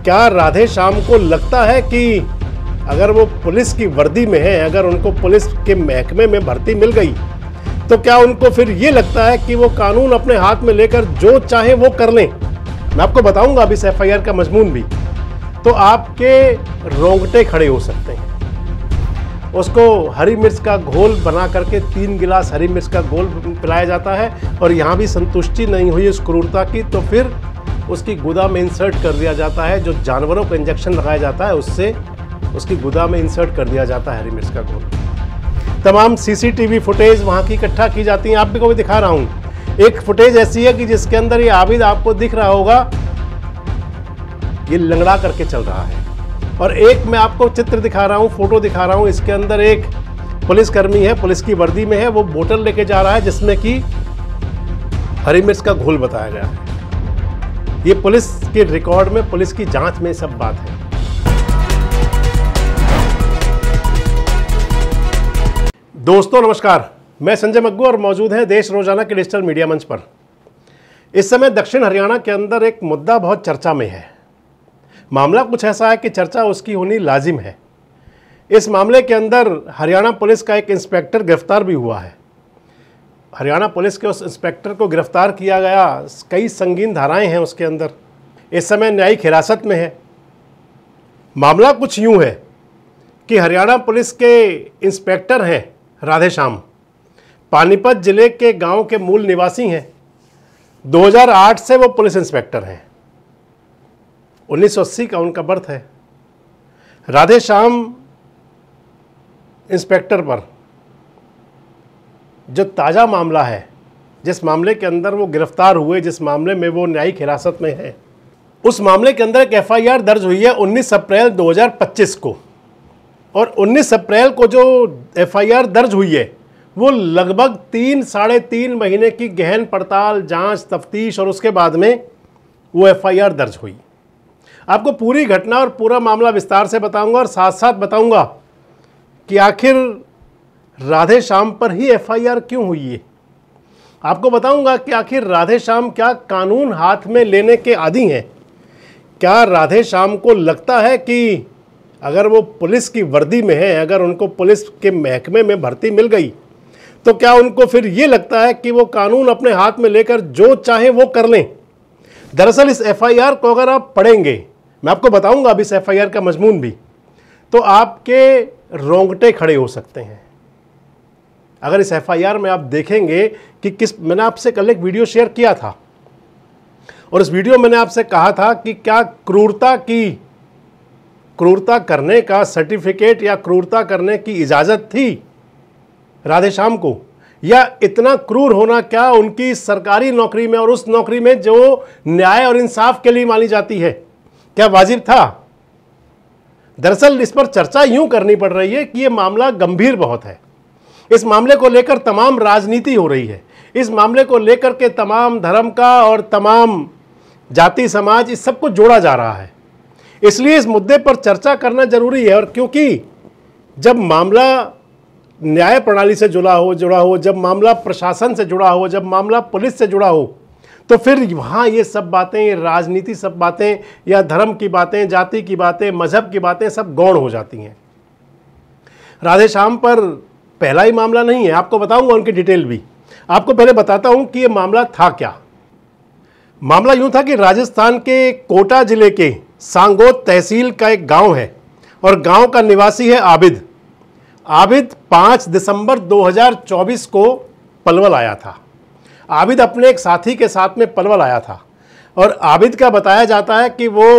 क्या राधे श्याम को लगता है कि अगर वो पुलिस की वर्दी में है, अगर उनको पुलिस के महकमे में भर्ती मिल गई, तो क्या उनको फिर ये लगता है कि वो कानून अपने हाथ में लेकर जो चाहे वो कर लें? मैं आपको बताऊंगा अभी इस एफआईआर का मजमून भी, तो आपके रोंगटे खड़े हो सकते हैं। उसको हरी मिर्च का घोल बना करके 3 गिलास हरी मिर्च का घोल पिलाया जाता है और यहाँ भी संतुष्टि नहीं हुई इस क्रूरता की, तो फिर उसकी गुदा में इंसर्ट कर दिया जाता है। जो जानवरों को इंजेक्शन लगाया जाता है उससे उसकी गुदा में इंसर्ट कर दिया जाता है हरी मिर्च का घोल। तमाम सीसीटीवी फुटेज वहाँ की इकट्ठा की जाती हैं। आप भी को दिखा रहा हूँ, एक फुटेज ऐसी है कि जिसके अंदर ये आबिद आपको दिख रहा होगा, ये लंगड़ा करके चल रहा है। और एक मैं आपको चित्र दिखा रहा हूँ, फोटो दिखा रहा हूँ, इसके अंदर एक पुलिसकर्मी है, पुलिस की वर्दी में है, वो बोतल लेके जा रहा है जिसमें कि हरी मिर्च का घोल बताया गया है। ये पुलिस के रिकॉर्ड में, पुलिस की जांच में सब बात है। दोस्तों नमस्कार, मैं संजय मग्गू और मौजूद है देश रोजाना के डिजिटल मीडिया मंच पर। इस समय दक्षिण हरियाणा के अंदर एक मुद्दा बहुत चर्चा में है। मामला कुछ ऐसा है कि चर्चा उसकी होनी लाजिम है। इस मामले के अंदर हरियाणा पुलिस का एक इंस्पेक्टर गिरफ्तार भी हुआ है। हरियाणा पुलिस के उस इंस्पेक्टर को गिरफ्तार किया गया, कई संगीन धाराएं हैं उसके अंदर। इस समय न्यायिक हिरासत में है। मामला कुछ यूं है कि हरियाणा पुलिस के इंस्पेक्टर हैं राधे श्याम, पानीपत जिले के गांव के मूल निवासी हैं। 2008 से वो पुलिस इंस्पेक्टर हैं। 1980 का उनका बर्थ है। राधे श्याम इंस्पेक्टर पर जो ताज़ा मामला है, जिस मामले के अंदर वो गिरफ्तार हुए, जिस मामले में वो न्यायिक हिरासत में है, उस मामले के अंदर एक एफआईआर दर्ज हुई है 19 अप्रैल 2025 को। और 19 अप्रैल को जो एफआईआर दर्ज हुई है वो लगभग 3-3.5 महीने की गहन पड़ताल, जांच, तफ्तीश और उसके बाद में वो एफआईआर दर्ज हुई। आपको पूरी घटना और पूरा मामला विस्तार से बताऊंगा और साथ साथ बताऊंगा कि आखिर राधे श्याम पर ही एफआईआर क्यों हुई है। आपको बताऊंगा कि आखिर राधे श्याम क्या कानून हाथ में लेने के आदी हैं। क्या राधे श्याम को लगता है कि अगर वो पुलिस की वर्दी में है, अगर उनको पुलिस के महकमे में भर्ती मिल गई, तो क्या उनको फिर ये लगता है कि वो कानून अपने हाथ में लेकर जो चाहे वो कर लें? दरअसल इस एफआईआर को अगर आप पढ़ेंगे, मैं आपको बताऊंगा अभी इस एफआईआर का मजमून भी, तो आपके रोंगटे खड़े हो सकते हैं। अगर इस एफआईआर में आप देखेंगे कि मैंने आपसे कल एक वीडियो शेयर किया था और इस वीडियो मैंने आपसे कहा था कि क्या क्रूरता करने का सर्टिफिकेट या क्रूरता करने की इजाज़त थी राधे श्याम को, या इतना क्रूर होना क्या उनकी सरकारी नौकरी में और उस नौकरी में जो न्याय और इंसाफ के लिए मानी जाती है, क्या वाजिब था? दरअसल इस पर चर्चा यूं करनी पड़ रही है कि यह मामला गंभीर बहुत है। इस मामले को लेकर तमाम राजनीति हो रही है। इस मामले को लेकर के तमाम धर्म का और तमाम जाति समाज, इस सबको जोड़ा जा रहा है। इसलिए इस मुद्दे पर चर्चा करना जरूरी है। और क्योंकि जब मामला न्याय प्रणाली से जुड़ा हो, जब मामला प्रशासन से जुड़ा हो, जब मामला पुलिस से जुड़ा हो, तो फिर वहाँ ये सब बातें, ये राजनीति सब बातें, या धर्म की बातें, जाति की बातें, मजहब की बातें सब गौण हो जाती हैं। राधे श्याम पर पहला ही मामला नहीं है, आपको बताऊंगा उनकी डिटेल भी। आपको पहले बताता हूं कि ये मामला था क्या। मामला यूं था कि राजस्थान के कोटा जिले के सांगोद तहसील का एक गांव है और गांव का निवासी है आबिद। आबिद 5 दिसंबर 2024 को पलवल आया था। आबिद अपने एक साथी के साथ में पलवल आया था और आबिद का बताया जाता है कि वो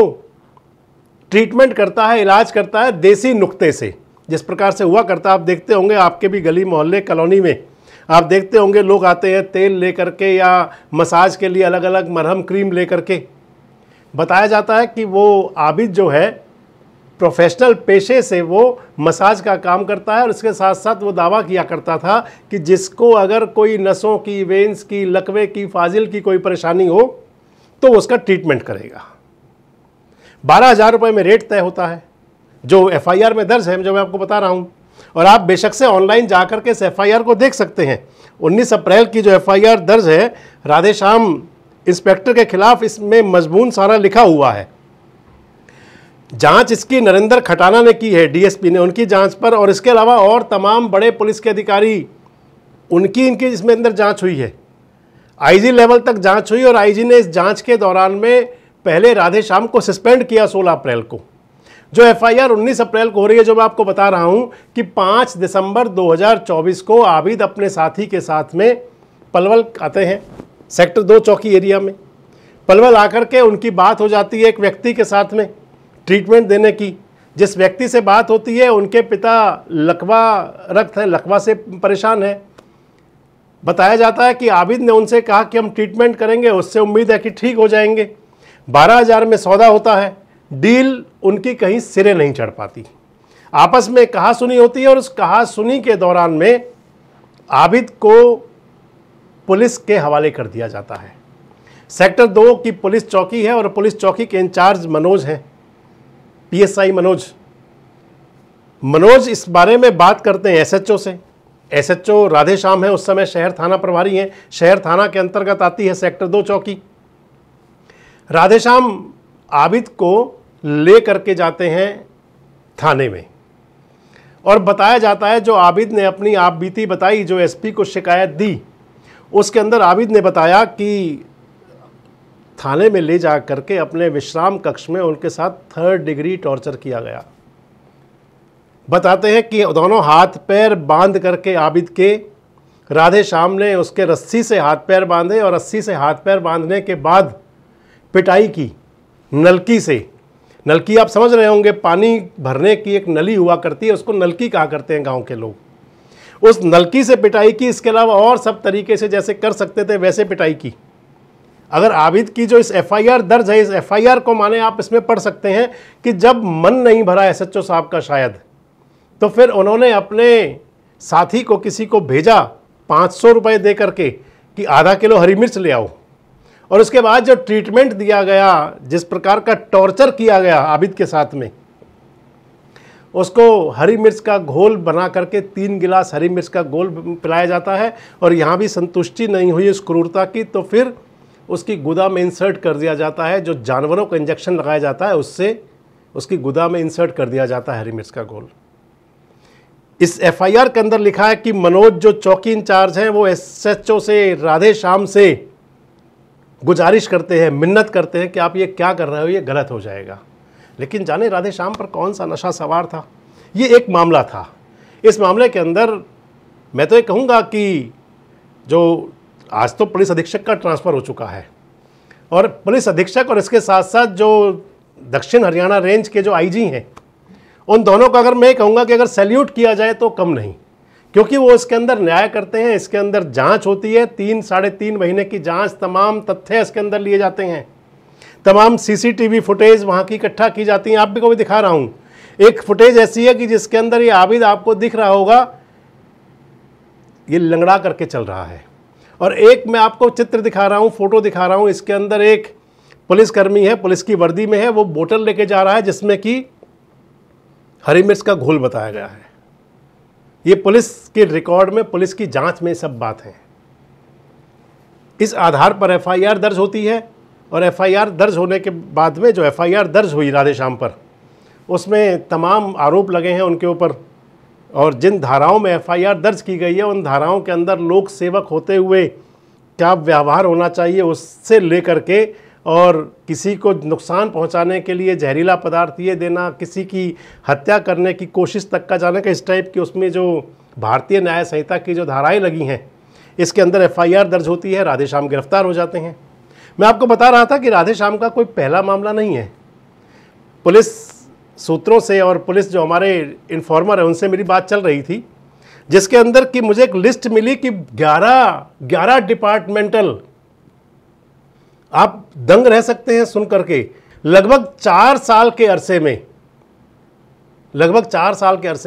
ट्रीटमेंट करता है, इलाज करता है देसी नुक्ते से, जिस प्रकार से हुआ करता है। आप देखते होंगे आपके भी गली मोहल्ले कॉलोनी में आप देखते होंगे लोग आते हैं तेल लेकर के या मसाज के लिए अलग अलग मरहम क्रीम लेकर के। बताया जाता है कि वो आबिद जो है प्रोफेशनल पेशे से वो मसाज का काम करता है और इसके साथ साथ वो दावा किया करता था कि जिसको अगर कोई नसों की, वेंस की, लकवे की, फाजिल की कोई परेशानी हो तो उसका ट्रीटमेंट करेगा। 12,000 रुपये में रेट तय होता है जो एफआईआर में दर्ज है, जो मैं आपको बता रहा हूं। और आप बेशक से ऑनलाइन जाकर के इस एफआईआर को देख सकते हैं। 19 अप्रैल की जो एफआईआर दर्ज है राधे श्याम इंस्पेक्टर के खिलाफ, इसमें मजमून सारा लिखा हुआ है। जांच इसकी नरेंद्र खटाना ने की है, डीएसपी ने, उनकी जांच पर, और इसके अलावा और तमाम बड़े पुलिस के अधिकारी उनकी इनकी इसमें अंदर जांच हुई है। आईजी लेवल तक जांच हुई और आईजी ने इस जांच के दौरान में पहले राधेश्याम को सस्पेंड किया 16 अप्रैल को। जो एफआईआर 19 अप्रैल को हो रही है, जो मैं आपको बता रहा हूं कि 5 दिसंबर 2024 को आबिद अपने साथी के साथ में पलवल आते हैं, सेक्टर 2 चौकी एरिया में। पलवल आकर के उनकी बात हो जाती है एक व्यक्ति के साथ में ट्रीटमेंट देने की। जिस व्यक्ति से बात होती है उनके पिता लकवा रक्त है, लकवा से परेशान है। बताया जाता है कि आबिद ने उनसे कहा कि हम ट्रीटमेंट करेंगे, उससे उम्मीद है कि ठीक हो जाएंगे। 12,000 में सौदा होता है, डील उनकी कहीं सिरे नहीं चढ़ पाती। आपस में कहा सुनी होती है और उस कहा सुनी के दौरान में आबिद को पुलिस के हवाले कर दिया जाता है। सेक्टर 2 की पुलिस चौकी है और पुलिस चौकी के इंचार्ज मनोज हैं, पीएसआई मनोज इस बारे में बात करते हैं एसएचओ से। एसएचओ राधेश्याम है, उस समय शहर थाना प्रभारी हैं। शहर थाना के अंतर्गत आती है सेक्टर 2 चौकी। राधेश्याम आबिद को ले करके जाते हैं थाने में और बताया जाता है, जो आबिद ने अपनी आप बीती बताई, जो एसपी को शिकायत दी, उसके अंदर आबिद ने बताया कि थाने में ले जा करके अपने विश्राम कक्ष में उनके साथ 3rd डिग्री टॉर्चर किया गया। बताते हैं कि दोनों हाथ पैर बांध करके आबिद के राधेश्याम ने उसके रस्सी से हाथ पैर बांधे और रस्सी से हाथ पैर बांधने के बाद पिटाई की नलकी से। नलकी आप समझ रहे होंगे, पानी भरने की एक नली हुआ करती है, उसको नलकी कहा करते हैं गांव के लोग। उस नलकी से पिटाई की। इसके अलावा और सब तरीके से जैसे कर सकते थे वैसे पिटाई की। अगर आबिद की जो इस एफआईआर दर्ज है, इस एफआईआर को माने आप इसमें पढ़ सकते हैं कि जब मन नहीं भरा एसएचओ साहब का शायद, तो फिर उन्होंने अपने साथी को किसी को भेजा 500 रुपये दे करके कि आधा किलो हरी मिर्च ले आओ। और उसके बाद जो ट्रीटमेंट दिया गया, जिस प्रकार का टॉर्चर किया गया आबिद के साथ में, उसको हरी मिर्च का घोल बना करके 3 गिलास हरी मिर्च का घोल पिलाया जाता है। और यहाँ भी संतुष्टि नहीं हुई इस क्रूरता की, तो फिर उसकी गुदा में इंसर्ट कर दिया जाता है। जो जानवरों को इंजेक्शन लगाया जाता है उससे उसकी गुदा में इंसर्ट कर दिया जाता है हरी मिर्च का घोल। इस एफआईआर के अंदर लिखा है कि मनोज जो चौकी इंचार्ज हैं वो एसएचओ से राधेश्याम से गुजारिश करते हैं, मिन्नत करते हैं कि आप ये क्या कर रहे हो, ये गलत हो जाएगा। लेकिन जाने राधेश्याम पर कौन सा नशा सवार था। ये एक मामला था। इस मामले के अंदर मैं तो ये कहूँगा कि जो आज तो पुलिस अधीक्षक का ट्रांसफ़र हो चुका है और पुलिस अधीक्षक और इसके साथ साथ जो दक्षिण हरियाणा रेंज के जो आईजी हैं, उन दोनों का अगर मैं कहूँगा कि अगर सैल्यूट किया जाए तो कम नहीं, क्योंकि वो इसके अंदर न्याय करते हैं। इसके अंदर जांच होती है, 3-3.5 महीने की जांच, तमाम तथ्य इसके अंदर लिए जाते हैं, तमाम सीसीटीवी फुटेज वहाँ की इकट्ठा की जाती हैं। आप भी को भी दिखा रहा हूँ, एक फुटेज ऐसी है कि जिसके अंदर ये आबिद आपको दिख रहा होगा, ये लंगड़ा करके चल रहा है। और एक मैं आपको चित्र दिखा रहा हूँ, फोटो दिखा रहा हूँ, इसके अंदर एक पुलिसकर्मी है, पुलिस की वर्दी में है, वो बोतल लेके जा रहा है जिसमें कि हरी मिर्च का घोल बताया गया है। ये पुलिस के रिकॉर्ड में, पुलिस की जांच में सब बात है। इस आधार पर एफआईआर दर्ज होती है और एफआईआर दर्ज होने के बाद में जो एफआईआर दर्ज हुई राधेश्याम पर, उसमें तमाम आरोप लगे हैं उनके ऊपर। और जिन धाराओं में एफआईआर दर्ज की गई है उन धाराओं के अंदर लोक सेवक होते हुए क्या व्यवहार होना चाहिए उससे लेकर के, और किसी को नुकसान पहुंचाने के लिए जहरीला पदार्थ ये देना, किसी की हत्या करने की कोशिश तक का जाने का, इस टाइप की उसमें जो भारतीय न्याय संहिता की जो धाराएं लगी हैं, इसके अंदर एफआईआर दर्ज होती है। राधेश्याम गिरफ्तार हो जाते हैं। मैं आपको बता रहा था कि राधेश्याम का कोई पहला मामला नहीं है। पुलिस सूत्रों से और पुलिस जो हमारे इन्फॉर्मर है उनसे मेरी बात चल रही थी, जिसके अंदर कि मुझे एक लिस्ट मिली कि 11 डिपार्टमेंटल, आप दंग रह सकते हैं सुन करके, लगभग 4 साल के अरसे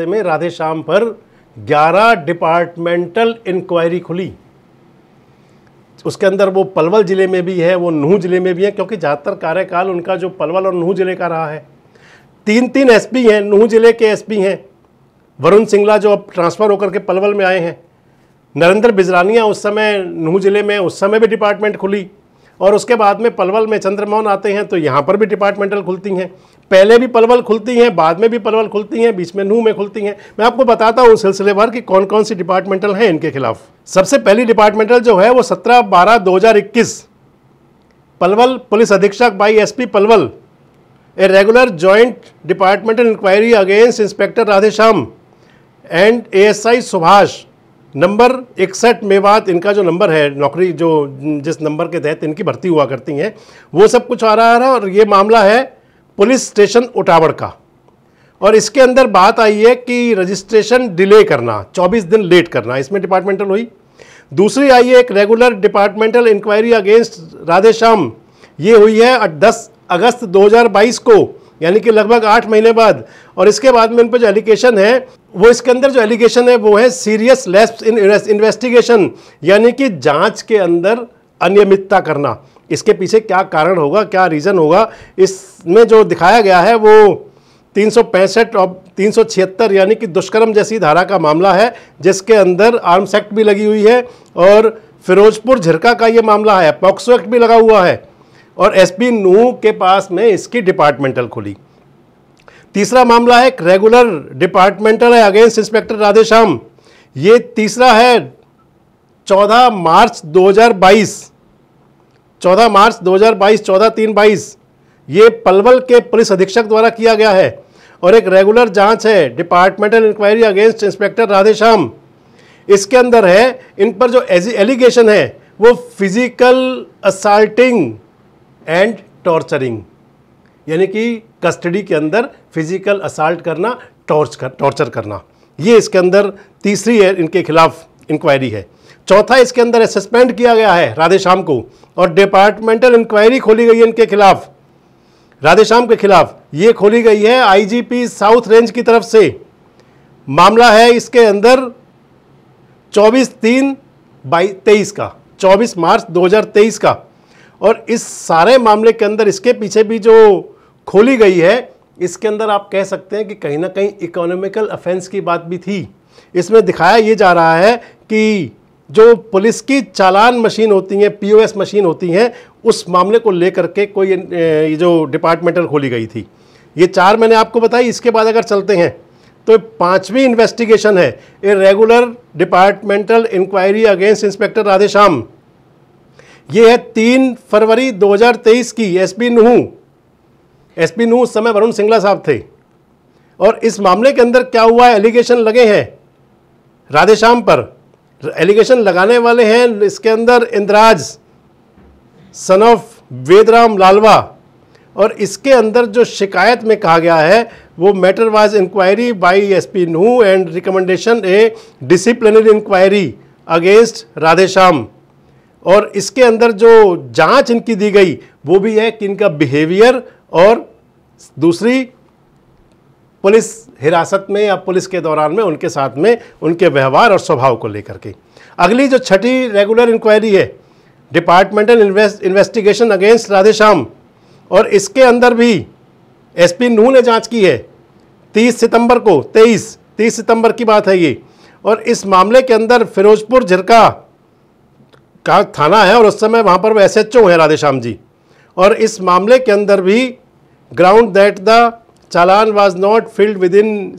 में राधेश्याम पर 11 डिपार्टमेंटल इंक्वायरी खुली। उसके अंदर वो पलवल ज़िले में भी है, वो नूह ज़िले में भी है, क्योंकि ज़्यादातर कार्यकाल उनका जो पलवल और नूह ज़िले का रहा है। 3 एसपी हैं, नूह ज़िले के एसपी हैं वरुण सिंगला, जो अब ट्रांसफ़र होकर के पलवल में आए हैं। नरेंद्र बिजरानिया उस समय नूह ज़िले में, उस समय भी डिपार्टमेंट खुली। और उसके बाद में पलवल में चंद्रमोहन आते हैं तो यहाँ पर भी डिपार्टमेंटल खुलती हैं। पहले भी पलवल खुलती हैं, बाद में भी पलवल खुलती हैं, बीच में नूह में खुलती हैं। मैं आपको बताता हूँ सिलसिलेवार कि कौन कौन सी डिपार्टमेंटल हैं इनके खिलाफ। सबसे पहली डिपार्टमेंटल जो है वो 17/12/2021 पलवल पुलिस अधीक्षक by SP Palwal, a regular joint departmental inquiry against inspector Radheshyam and ASI Subhash, number 61 Mewat इनका जो नंबर है, नौकरी जो जिस नंबर के तहत इनकी भर्ती हुआ करती हैं, वो सब कुछ आ रहा है। और ये मामला है पुलिस स्टेशन उटावड़ का। और इसके अंदर बात आई है कि रजिस्ट्रेशन डिले करना, 24 दिन लेट करना, इसमें डिपार्टमेंटल हुई। दूसरी आई है एक regular departmental inquiry against Radheshyam, ये हुई है 10 अगस्त 2022 को, यानी कि लगभग 8 महीने बाद। और इसके बाद में इन पर जो एलिगेशन है वो, इसके अंदर जो एलिगेशन है वो है सीरियस लैप्स इन इन्वेस्टिगेशन, यानी कि जांच के अंदर अनियमितता करना। इसके पीछे क्या कारण होगा, क्या रीज़न होगा, इसमें जो दिखाया गया है वो 365 और 376 यानी कि दुष्कर्म जैसी धारा का मामला है, जिसके अंदर आर्म्स एक्ट भी लगी हुई है और फिरोजपुर झिरका का ये मामला है, पॉक्सो एक्ट भी लगा हुआ है। और SP नूह के पास में इसकी डिपार्टमेंटल खुली। तीसरा मामला है रेगुलर डिपार्टमेंटल है अगेंस्ट इंस्पेक्टर राधेश्याम, ये तीसरा है 14 मार्च 2022, 14 मार्च 2022, 14/3/22, ये पलवल के पुलिस अधीक्षक द्वारा किया गया है। और एक रेगुलर जांच है departmental inquiry against inspector Radheshyam, इसके अंदर है इन पर जो एलिगेशन है वो फिजिकल असाल्टिंग एंड टॉर्चरिंग, यानी कि कस्टडी के अंदर फिजिकल असाल्ट करना, टॉर्चर करना, ये इसके अंदर तीसरी है इनके खिलाफ इंक्वायरी है। चौथा इसके अंदर सस्पेंड किया गया है राधेश्याम को और डिपार्टमेंटल इंक्वायरी खोली गई है इनके खिलाफ, राधेश्याम के खिलाफ। ये खोली गई है IGP साउथ रेंज की तरफ से। मामला है इसके अंदर 24/3/23 का, 24 मार्च 2023 का। और इस सारे मामले के अंदर इसके पीछे भी जो खोली गई है, इसके अंदर आप कह सकते हैं कि कहीं ना कहीं इकोनॉमिकल ऑफेंस की बात भी थी। इसमें दिखाया ये जा रहा है कि जो पुलिस की चालान मशीन होती हैं, POS मशीन होती हैं, उस मामले को लेकर के कोई ये जो डिपार्टमेंटल खोली गई थी। ये 4 मैंने आपको बताई। इसके बाद अगर चलते हैं तो 5वीं इन्वेस्टिगेशन है a regular departmental inquiry against inspector Radheshyam, ये है 3 फरवरी 2023 की। SP नूह उस समय वरुण सिंगला साहब थे। और इस मामले के अंदर क्या हुआ है, एलिगेशन लगे हैं राधेश्याम पर। एलिगेशन लगाने वाले हैं इसके अंदर इंद्राज सन ऑफ वेदराम लालवा। और इसके अंदर जो शिकायत में कहा गया है वो matter was inquiry by SP Nuh and recommendation a disciplinary inquiry against Radheshyam. और इसके अंदर जो जांच इनकी दी गई वो भी है कि इनका बिहेवियर और दूसरी पुलिस हिरासत में या पुलिस के दौरान में उनके साथ में उनके व्यवहार और स्वभाव को लेकर के। अगली जो 6ठी रेगुलर इंक्वायरी है डिपार्टमेंटल इन्वेस्टिगेशन अगेंस्ट राधेश्याम, और इसके अंदर भी SP नूह ने जांच की है 30 सितंबर को, 30 सितंबर की बात है ये। और इस मामले के अंदर फिरोजपुर झिरका का थाना है और उस समय वहाँ पर वो SHO है राधेश्याम जी। और इस मामले के अंदर भी ground that the challan was not filled with in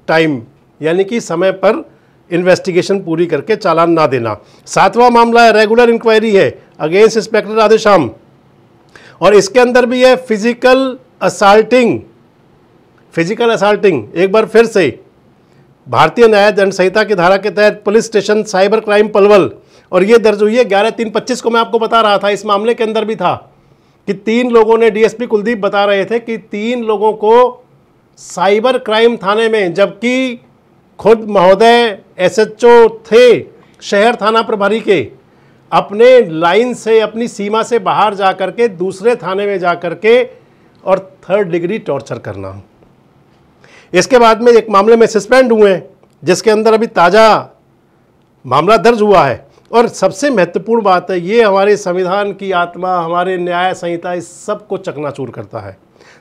time, यानी कि समय पर इन्वेस्टिगेशन पूरी करके चालान ना देना। 7वां मामला है रेगुलर इंक्वायरी है अगेंस्ट इंस्पेक्टर राधेश्याम, और इसके अंदर भी है फिजिकल असाल्टिंग। एक बार फिर से भारतीय न्याय दंड संहिता की धारा के तहत police station cyber crime Palwal, और ये दर्ज हुई है 11/3/25 को। मैं आपको बता रहा था इस मामले के अंदर भी था कि 3 लोगों ने, DSP कुलदीप बता रहे थे कि 3 लोगों को साइबर क्राइम थाने में, जबकि खुद महोदय SHO थे शहर थाना प्रभारी के, अपने लाइन से, अपनी सीमा से बाहर जा कर के दूसरे थाने में जा कर के और 3rd डिग्री टॉर्चर करना। इसके बाद में एक मामले में सस्पेंड हुए हैं जिसके अंदर अभी ताज़ा मामला दर्ज हुआ है। और सबसे महत्वपूर्ण बात है, ये हमारे संविधान की आत्मा, हमारे न्याय संहिता, इस सब को चकनाचूर करता है।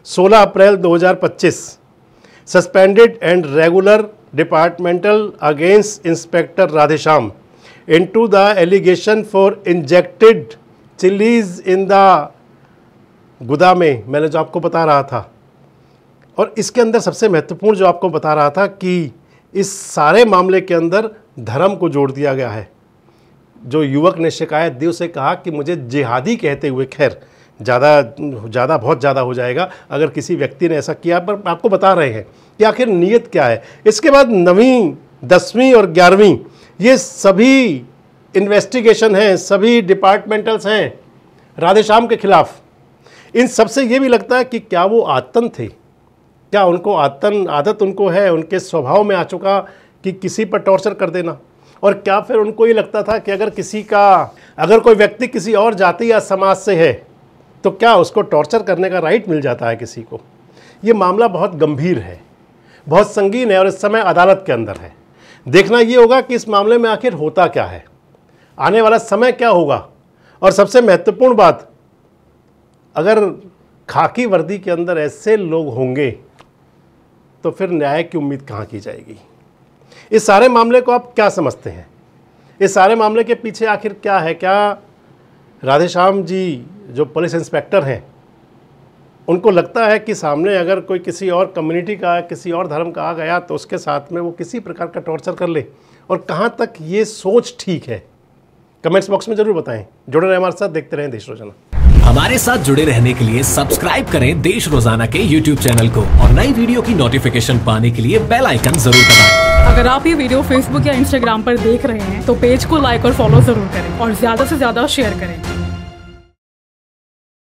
16 April 2025 suspended and regular departmental against inspector Radheshyam into the allegation for injected chillies in the गुदा में मैंने जो आपको बता रहा था, और इसके अंदर सबसे महत्वपूर्ण जो आपको बता रहा था कि इस सारे मामले के अंदर धर्म को जोड़ दिया गया है। जो युवक ने शिकायत दी उसे कहा कि मुझे जिहादी कहते हुए, खैर बहुत ज़्यादा हो जाएगा अगर किसी व्यक्ति ने ऐसा किया, पर आपको बता रहे हैं कि आखिर नीयत क्या है। इसके बाद 9वीं 10वीं और 11वीं ये सभी इन्वेस्टिगेशन हैं, सभी डिपार्टमेंटल्स हैं राधेश्याम के खिलाफ। इन सबसे ये भी लगता है कि क्या वो आतन थे, क्या उनको आदत उनको है, उनके स्वभाव में आ चुका कि किसी पर टॉर्चर कर देना, और क्या फिर उनको ये लगता था कि अगर कोई व्यक्ति किसी और जाति या समाज से है तो क्या उसको टॉर्चर करने का राइट मिल जाता है किसी को। ये मामला बहुत गंभीर है, बहुत संगीन है और इस समय अदालत के अंदर है। देखना ये होगा कि इस मामले में आखिर होता क्या है, आने वाला समय क्या होगा, और सबसे महत्वपूर्ण बात, अगर खाकी वर्दी के अंदर ऐसे लोग होंगे तो फिर न्याय की उम्मीद कहाँ की जाएगी। इस सारे मामले को आप क्या समझते हैं? इस सारे मामले के पीछे आखिर क्या है? क्या राधेश्याम जी जो पुलिस इंस्पेक्टर हैं उनको लगता है कि सामने अगर कोई किसी और कम्युनिटी का, किसी और धर्म का आ गया तो उसके साथ में वो किसी प्रकार का टॉर्चर कर ले, और कहाँ तक ये सोच ठीक है? कमेंट्स बॉक्स में जरूर बताएं। जुड़े रहें हमारे साथ, देखते रहें देश रोजाना। हमारे साथ जुड़े रहने के लिए सब्सक्राइब करें देश रोजाना के YouTube चैनल को, और नई वीडियो की नोटिफिकेशन पाने के लिए बेल आइकन जरूर दबाएं। अगर आप ये वीडियो Facebook या Instagram पर देख रहे हैं तो पेज को लाइक और फॉलो जरूर करें और ज्यादा से ज्यादा शेयर करें।